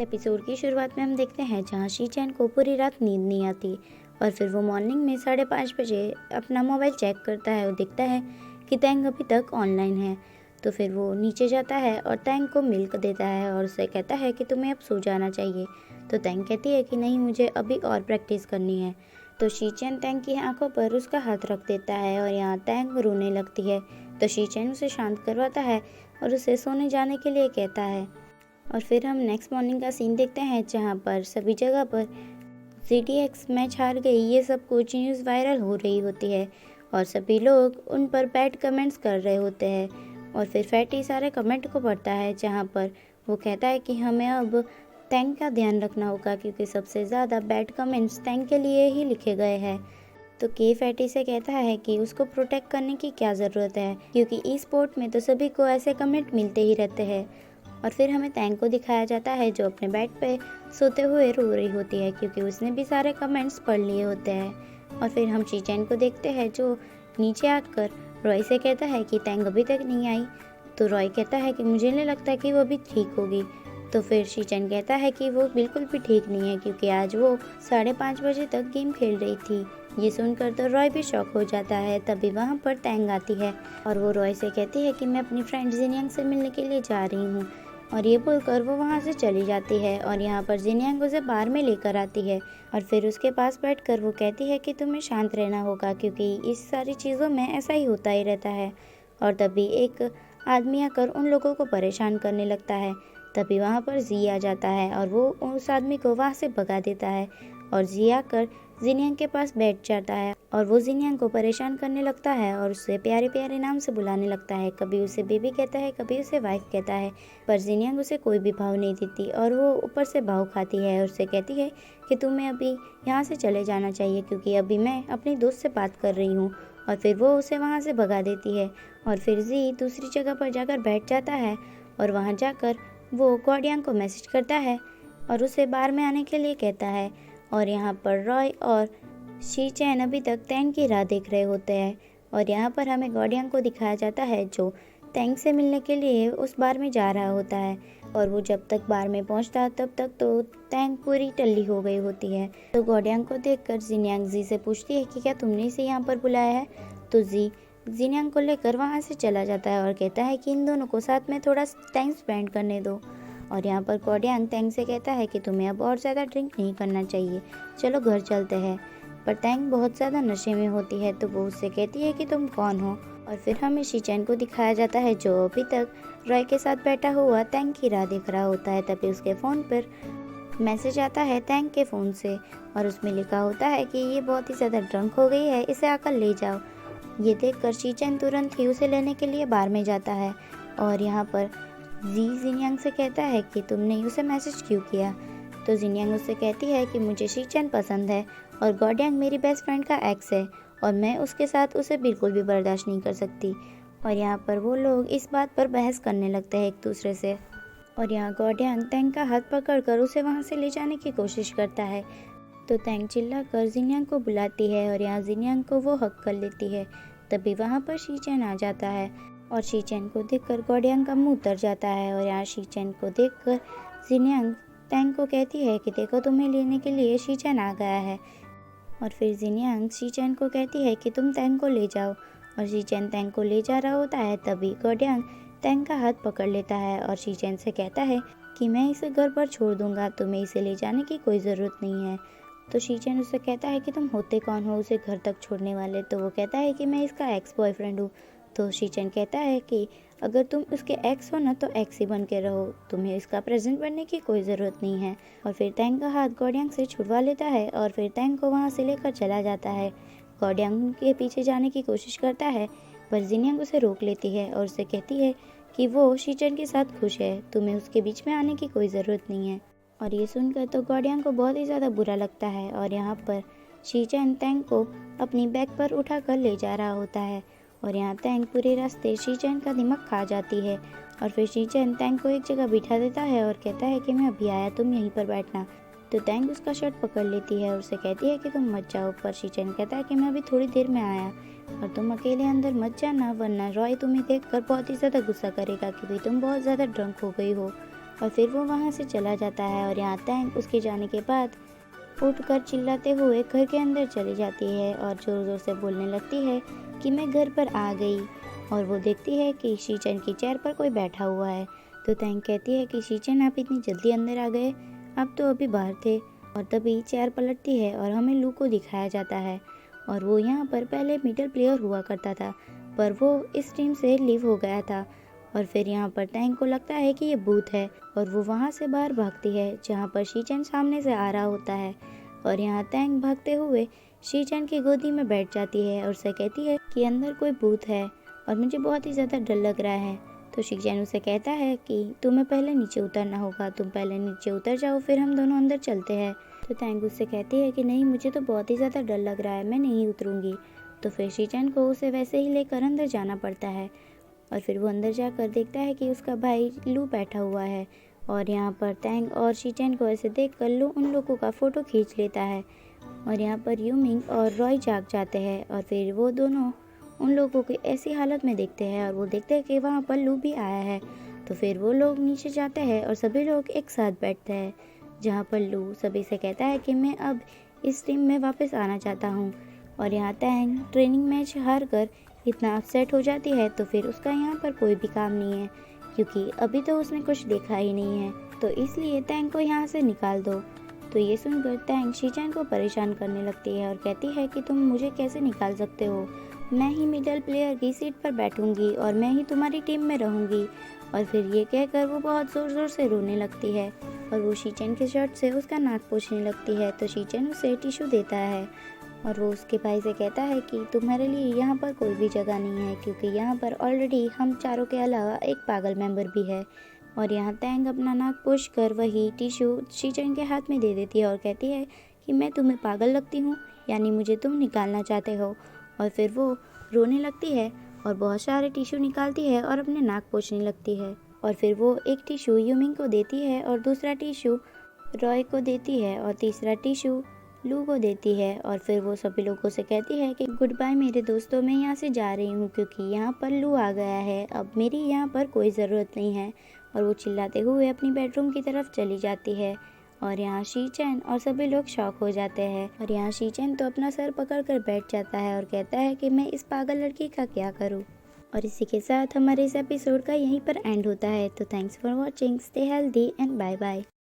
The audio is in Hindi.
एपिसोड की शुरुआत में हम देखते हैं जहाँ शीचैन को पूरी रात नींद नहीं आती और फिर वो मॉर्निंग में 5:30 बजे अपना मोबाइल चेक करता है और देखता है कि तैंग अभी तक ऑनलाइन है। तो फिर वो नीचे जाता है और तैंग को मिल्क देता है और उसे कहता है कि तुम्हें अब सो जाना चाहिए। तो तैंग कहती है कि नहीं, मुझे अभी और प्रैक्टिस करनी है। तो शीचैन तैंग की आंखों पर उसका हाथ रख देता है और यहाँ तैंग रोने लगती है। तो शीचैन उसे शांत करवाता है और उसे सोने जाने के लिए कहता है। और फिर हम नेक्स्ट मॉर्निंग का सीन देखते हैं जहाँ पर सभी जगह पर GTX मैच हार गई ये सब कुछ न्यूज़ वायरल हो रही होती है और सभी लोग उन पर बैड कमेंट्स कर रहे होते हैं। और फिर फैटी सारे कमेंट को पढ़ता है जहाँ पर वो कहता है कि हमें अब तैंग का ध्यान रखना होगा क्योंकि सबसे ज़्यादा बैड कमेंट्स तैंग के लिए ही लिखे गए हैं। तो के फैटी से कहता है कि उसको प्रोटेक्ट करने की क्या ज़रूरत है क्योंकि ई स्पोर्ट में तो सभी को ऐसे कमेंट मिलते ही रहते हैं। और फिर हमें तैंग को दिखाया जाता है जो अपने बेड पे सोते हुए रो रही होती है क्योंकि उसने भी सारे कमेंट्स पढ़ लिए होते हैं। और फिर हम शीचैन को देखते हैं जो नीचे आकर रॉय से कहता है कि तैंग अभी तक नहीं आई। तो रॉय कहता है कि मुझे नहीं लगता कि वो अभी ठीक होगी। तो फिर शीचैन कहता है कि वो बिल्कुल भी ठीक नहीं है क्योंकि आज वो 5:30 बजे तक गेम खेल रही थी। ये सुनकर तो रॉय भी शॉक हो जाता है। तभी वहाँ पर तैंग आती है और वो रॉय से कहती है कि मैं अपनी फ्रेंड जिनियंग से मिलने के लिए जा रही हूँ। और ये बोलकर वो वहाँ से चली जाती है और यहाँ पर जिनियंग उसे बार में लेकर आती है और फिर उसके पास बैठकर वो कहती है कि तुम्हें शांत रहना होगा क्योंकि इस सारी चीज़ों में ऐसा ही होता ही रहता है। और तभी एक आदमी आकर उन लोगों को परेशान करने लगता है। तभी वहाँ पर जी आ जाता है और वो उस आदमी को वहाँ से भगा देता है और जी आकर जिनियंग के पास बैठ जाता है और वो जिनियंग को परेशान करने लगता है और उससे प्यारे प्यारे नाम से बुलाने लगता है। कभी उसे बेबी कहता है, कभी उसे वाइफ कहता है, पर जिनियंग उसे कोई भी भाव नहीं देती और वो ऊपर से भाव खाती है और उससे कहती है कि तुम्हें अभी यहाँ से चले जाना चाहिए क्योंकि अभी मैं अपनी दोस्त से बात कर रही हूँ। और फिर वो उसे वहाँ से भगा देती है और फिर जी दूसरी जगह पर जाकर बैठ जाता है और वहाँ जाकर वो गॉर्डियन को मैसेज करता है और उसे बार में आने के लिए कहता है। और यहाँ पर रॉय और शीचैन अभी तक तैंग की राह देख रहे होते हैं और यहाँ पर हमें गॉर्डियन को दिखाया जाता है जो तैंग से मिलने के लिए उस बार में जा रहा होता है। और वो जब तक बार में पहुँचता तब तक तो तैंग पूरी टल्ली हो गई होती है। तो गॉर्डियन को देखकर जिनियंग जी से पूछती है कि क्या तुमने इसे यहाँ पर बुलाया है। तो जी जिनियंग को लेकर वहाँ से चला जाता है और कहता है कि इन दोनों को साथ में थोड़ा टाइम स्पेंड करने दो। और यहाँ पर गॉर्डियन तैंग से कहता है कि तुम्हें अब और ज़्यादा ड्रिंक नहीं करना चाहिए, चलो घर चलते हैं। पर तैंग बहुत ज़्यादा नशे में होती है तो वो उससे कहती है कि तुम कौन हो। और फिर हमें शीचैन को दिखाया जाता है जो अभी तक रॉय के साथ बैठा हुआ तैंग की राह देख रहा होता है। तभी उसके फ़ोन पर मैसेज आता है तैंग के फ़ोन से और उसमें लिखा होता है कि ये बहुत ही ज़्यादा ड्रंक हो गई है, इसे आकर ले जाओ। ये देखकर शीचैन तुरंत ही उसे लेने के लिए बार में जाता है और यहाँ पर जी जिनियंग से कहता है कि तुमने उसे मैसेज क्यों किया। तो जिनियंग उससे कहती है कि मुझे शीचैन पसंद है और गॉर्डियन मेरी बेस्ट फ्रेंड का एक्स है और मैं उसके साथ उसे बिल्कुल भी बर्दाश्त नहीं कर सकती। और यहाँ पर वो लोग इस बात पर बहस करने लगते हैं एक दूसरे से। और यहाँ गॉर्डियन तैंग का हाथ पकड़कर उसे वहाँ से ले जाने की कोशिश करता है। तो तैंग चिल्लाकर जिनियंग को बुलाती है और यहाँ जिनियंग को वो हक कर लेती है। तभी वहाँ पर शीचैन आ जाता है और शीचैन को देखकर गॉर्डियन का मुंह उतर जाता है। और यहाँ शीचैन को देखकर जिनियंग तैंग को कहती है कि देखो तुम्हें लेने के लिए शीचैन आ गया है। और फिर जिनियंग शीचैन को कहती है कि तुम तैंग को ले जाओ और शीचैन तैंग को ले जा रहा होता है। तभी गॉर्डियन तैंग का हाथ पकड़ लेता है और शीचैन से कहता है कि मैं इसे घर पर छोड़ दूंगा, तुम्हें इसे ले जाने की कोई ज़रूरत नहीं है। तो शीचैन उससे कहता है कि तुम होते कौन हो उसे घर तक छोड़ने वाले। तो वो कहता है कि मैं इसका एक्स बॉयफ्रेंड हूँ। तो शीचैन कहता है कि अगर तुम उसके एक्स हो ना तो एक्स ही बन के रहो, तुम्हें इसका प्रेजेंट बनने की कोई ज़रूरत नहीं है। और फिर तैंग का हाथ गॉर्डियन से छुड़वा लेता है और फिर तैंग को वहाँ से लेकर चला जाता है। गॉर्डियन के पीछे जाने की कोशिश करता है पर जिनियंग उसे रोक लेती है और उसे कहती है कि वो शीचैन के साथ खुश है, तुम्हें उसके बीच में आने की कोई ज़रूरत नहीं है। और ये सुनकर तो गॉर्डियन को बहुत ही ज़्यादा बुरा लगता है और यहाँ पर शीचैन तैंग को अपनी बैग पर उठा कर ले जा रहा होता है। और यहाँ तैंग पूरे रास्ते शीचैन का दिमाग खा जाती है और फिर शीचैन तैंग को एक जगह बिठा देता है और कहता है कि मैं अभी आया, तुम यहीं पर बैठना। तो तैंग उसका शर्ट पकड़ लेती है और उसे कहती है कि तुम मत जाओ। पर शीचैन कहता है कि मैं अभी थोड़ी देर में आया और तुम अकेले अंदर मत जाना वरना रॉय तुम्हें देखकर बहुत ही ज़्यादा गुस्सा करेगा क्योंकि तुम बहुत ज़्यादा ड्रंक हो गई हो। और फिर वो वहाँ से चला जाता है और यहाँ टैंग उसके जाने के बाद उठकर चिल्लाते हुए घर के अंदर चली जाती है और ज़ोर ज़ोर से बोलने लगती है कि मैं घर पर आ गई। और वो देखती है कि शीचेन की चेयर पर कोई बैठा हुआ है। तो टैंग कहती है कि शीचेन आप इतनी जल्दी अंदर आ गए, आप तो अभी बाहर थे। और तभी चेयर पलटती है और हमें लू को दिखाया जाता है और वो यहाँ पर पहले मिडल प्लेयर हुआ करता था, पर वो इस टीम से लीव हो गया था। और फिर यहाँ पर टैंग को लगता है कि ये भूत है और वो वहाँ से बाहर भागती है जहाँ पर शीचेन सामने से आ रहा होता है। और यहाँ टैंग भागते हुए शीचेन की गोदी में बैठ जाती है और उसे कहती है कि अंदर कोई भूत है और मुझे बहुत ही ज़्यादा डर लग रहा है। तो शीचेन उसे कहता है कि तुम्हें पहले नीचे उतरना होगा, तुम पहले नीचे उतर जाओ, फिर हम दोनों अंदर चलते हैं। तो टैंग उससे कहती है कि नहीं, मुझे तो बहुत ही ज़्यादा डर लग रहा है, मैं नहीं उतरूँगी। तो फिर शीचेन को उसे वैसे ही लेकर अंदर जाना पड़ता है और फिर वो अंदर जाकर देखता है कि उसका भाई लू बैठा हुआ है। और यहाँ पर टैंग और शीचेन को ऐसे देखकर लू उन लोगों का फ़ोटो खींच लेता है। और यहाँ पर यूमिंग और रॉय जाग जाते हैं और फिर वो दोनों उन लोगों की ऐसी हालत में देखते हैं और वो देखते हैं कि वहाँ पर लू भी आया है। तो फिर वो लोग नीचे जाते हैं और सभी लोग एक साथ बैठते हैं, जहाँ पर लू सभी से कहता है कि मैं अब इस टीम में वापस आना चाहता हूँ। और यहाँ टैंग ट्रेनिंग मैच हार कर इतना अपसेट हो जाती है, तो फिर उसका यहाँ पर कोई भी काम नहीं है क्योंकि अभी तो उसने कुछ देखा ही नहीं है, तो इसलिए टैंग को यहाँ से निकाल दो। तो ये सुनकर टैंग शीचेन को परेशान करने लगती है और कहती है कि तुम मुझे कैसे निकाल सकते हो, मैं ही मिडल प्लेयर की सीट पर बैठूंगी और मैं ही तुम्हारी टीम में रहूंगी। और फिर ये कहकर वो बहुत ज़ोर ज़ोर से रोने लगती है और वो शीचेन के शर्ट से उसका नाक पोंछने लगती है। तो शीचेन उसे टिश्यू देता है और वो उसके भाई से कहता है कि तुम्हारे लिए यहाँ पर कोई भी जगह नहीं है क्योंकि यहाँ पर ऑलरेडी हम चारों के अलावा एक पागल मेंबर भी है। और यहाँ टैंग अपना नाक पोंछ कर वही टिश्यू शीचेन के हाथ में दे देती है और कहती है कि मैं तुम्हें पागल लगती हूँ, यानी मुझे तुम निकालना चाहते हो। और फिर वो रोने लगती है और बहुत सारे टिश्यू निकालती है और अपने नाक पोंछने लगती है। और फिर वो एक टिश्यू यूमिंग को देती है और दूसरा टिश्यू रॉय को देती है और तीसरा टिश्यू लू को देती है। और फिर वो सभी लोगों से कहती है कि गुड बाय मेरे दोस्तों, मैं यहाँ से जा रही हूँ क्योंकि यहाँ पर लू आ गया है, अब मेरी यहाँ पर कोई ज़रूरत नहीं है। और वो चिल्लाते हुए अपनी बेडरूम की तरफ चली जाती है। और यहाँ शीचेन और सभी लोग शॉक हो जाते हैं और यहाँ शीचेन तो अपना सर पकड़ कर बैठ जाता है और कहता है कि मैं इस पागल लड़की का क्या करूँ। और इसी के साथ हमारे इस एपिसोड का यहीं पर एंड होता है। तो thanks for watching, stay healthy and bye bye.